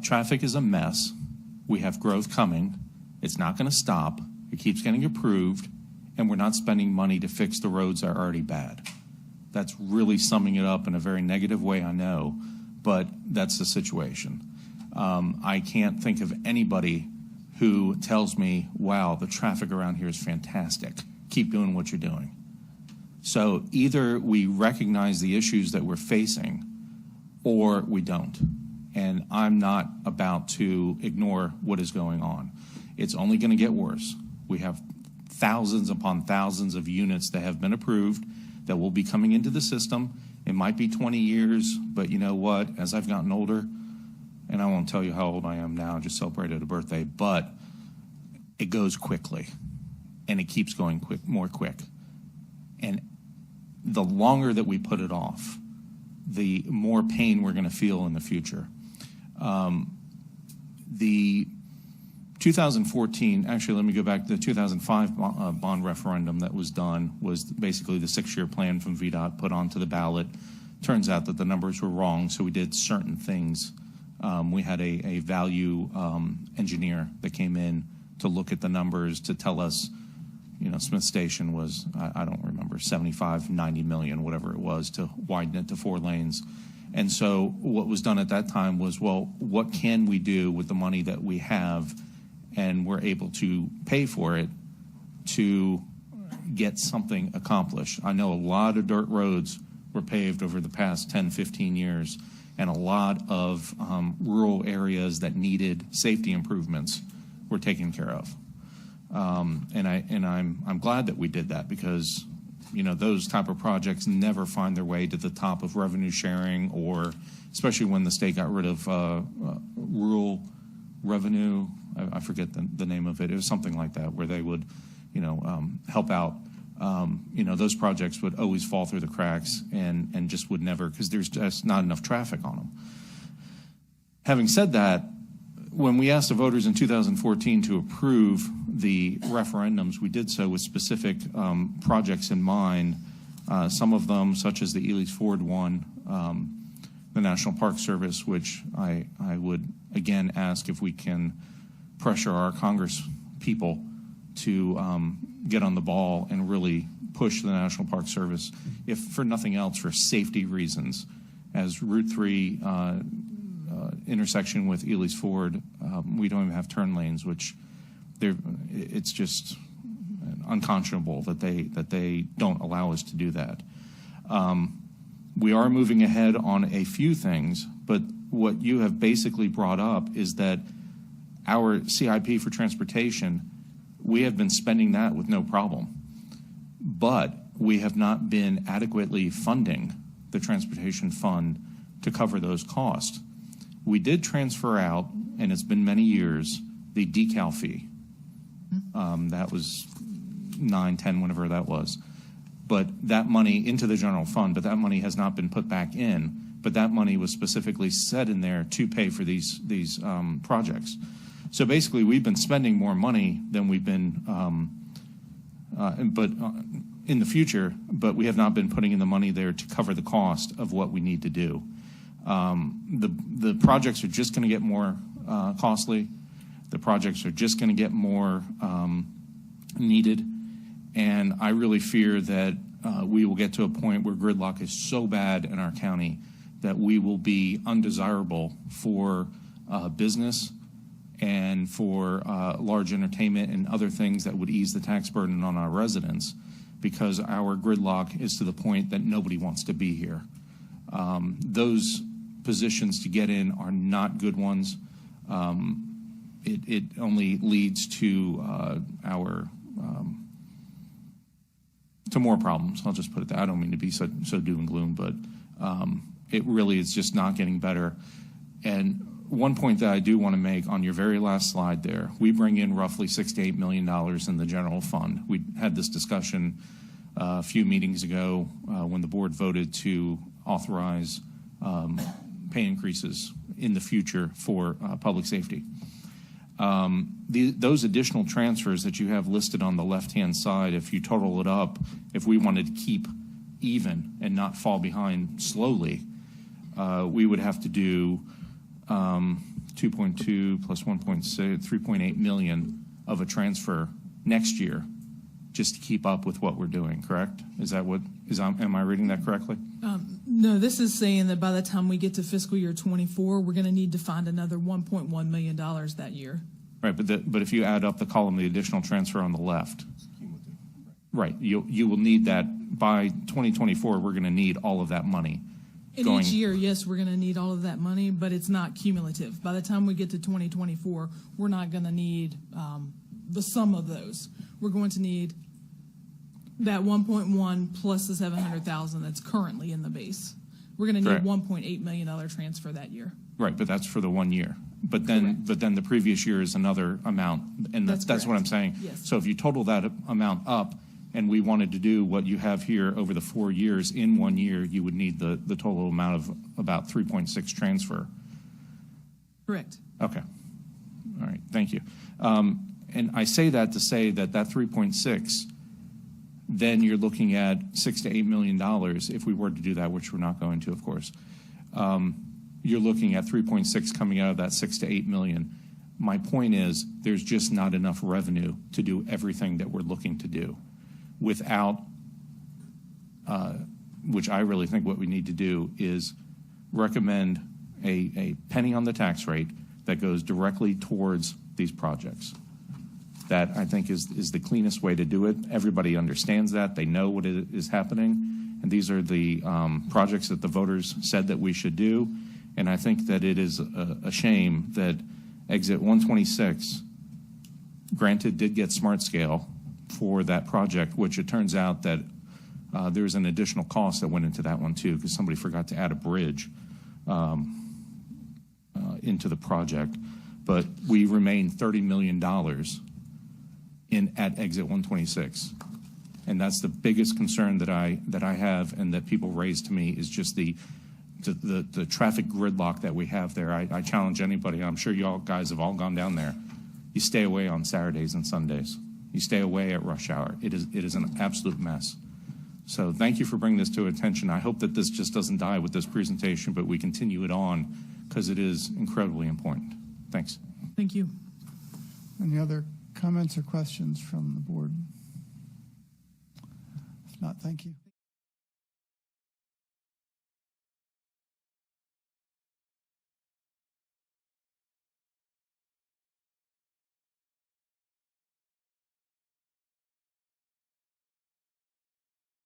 Traffic is a mess. We have growth coming. It's not going to stop. It keeps getting approved, and we're not spending money to fix the roads that are already bad. That's really summing it up in a very negative way, I know, but that's the situation. I can't think of anybody who tells me, wow, the traffic around here is fantastic. Keep doing what you're doing. So either we recognize the issues that we're facing or we don't. And I'm not about to ignore what is going on. It's only going to get worse. We have thousands upon thousands of units that have been approved that will be coming into the system. It might be 20 years, but you know what? As I've gotten older, and I won't tell you how old I am now, I just celebrated a birthday, but it goes quickly, and it keeps going more quick. And the longer that we put it off, the more pain we're going to feel in the future. The 2014, actually, let me go back to the 2005 bond referendum that was done, was basically the 6-year plan from VDOT put onto the ballot. Turns out that the numbers were wrong, so we did certain things. We had a value engineer that came in to look at the numbers to tell us, you know, Smith Station was, I don't remember, 75, 90 million, whatever it was, to widen it to 4 lanes. And so what was done at that time was, well, what can we do with the money that we have and we're able to pay for it to get something accomplished? I know a lot of dirt roads were paved over the past 10, 15 years, and a lot of rural areas that needed safety improvements were taken care of. And I'm glad that we did that, because you know, those type of projects never find their way to the top of revenue sharing, or especially when the state got rid of rural revenue. I forget the name of it. It was something like that, where they would, you know, help out. You know, those projects would always fall through the cracks and just would never, because there's just not enough traffic on them. Having said that, when we asked the voters in 2014 to approve the referendums, we did so with specific projects in mind. Some of them, such as the Ely's Ford one, the National Park Service, which I would again ask if we can pressure our Congress people to get on the ball and really push the National Park Service, if for nothing else, for safety reasons. As Route 3 intersection with Ely's Ford, we don't even have turn lanes, which it's just unconscionable that they don't allow us to do that. We are moving ahead on a few things, but what you have basically brought up is that our CIP for transportation, we have been spending that with no problem, but we have not been adequately funding the transportation fund to cover those costs. We did transfer out, and it's been many years, the decal fee. That was 9, 10, whenever that was. But that money into the general fund, but that money has not been put back in. But that money was specifically set in there to pay for these projects. So basically, we've been spending more money than we've been, in the future, but we have not been putting in the money there to cover the cost of what we need to do. The projects are just going to get more costly. The projects are just going to get more needed. And I really fear that we will get to a point where gridlock is so bad in our county that we will be undesirable for business and for large entertainment and other things that would ease the tax burden on our residents, because our gridlock is to the point that nobody wants to be here. Those positions to get in are not good ones. It only leads to to more problems. I'll just put it that. I don't mean to be so doom and gloom, but it really is just not getting better. And one point that I do want to make on your very last slide there, we bring in roughly $6 to $8 million in the general fund. We had this discussion a few meetings ago when the board voted to authorize pay increases in the future for public safety. Those additional transfers that you have listed on the left-hand side, if you total it up, if we wanted to keep even and not fall behind slowly, we would have to do 2.2 plus 1.6, 3.8 million of a transfer next year just to keep up with what we're doing, correct? Is that what, am I reading that correctly? No, this is saying that by the time we get to fiscal year 24, we're going to need to find another $1.1 million that year. Right, but if you add up the column, the additional transfer on the left, right, you will need that by 2024. We're going to need all of that money. In each year, yes, we're going to need all of that money, but it's not cumulative. By the time we get to 2024, we're not going to need the sum of those. We're going to need that 1.1 plus the 700,000 that's currently in the base. We're going to need $1.8 million transfer that year. Right, but that's for the 1 year. But then the previous year is another amount, and that's what I'm saying. Yes. So if you total that amount up, and we wanted to do what you have here over the 4 years in 1 year, you would need the total amount of about 3.6 transfer. Correct. Okay. All right. Thank you. And I say that to say that 3.6, then you're looking at $6 to $8 million if we were to do that, which we're not going to, of course. You're looking at 3.6 coming out of that 6 to 8 million. My point is there's just not enough revenue to do everything that we're looking to do without, which I really think what we need to do is recommend a penny on the tax rate that goes directly towards these projects. That I think is the cleanest way to do it. Everybody understands that. They know what is happening. And these are the projects that the voters said that we should do. And I think that it is a shame that Exit 126, granted, did get smart scale for that project, which it turns out that there's an additional cost that went into that one too, because somebody forgot to add a bridge into the project. But we remain $30 million at Exit 126. And that's the biggest concern that I have and that people raise to me is just the traffic gridlock that we have there. I challenge anybody. I'm sure you all guys have all gone down there. You stay away on Saturdays and Sundays. You stay away at rush hour. It is an absolute mess. So thank you for bringing this to attention. I hope that this just doesn't die with this presentation, but we continue it on because it is incredibly important. Thanks. Thank you. Any other comments or questions from the board? If not, thank you.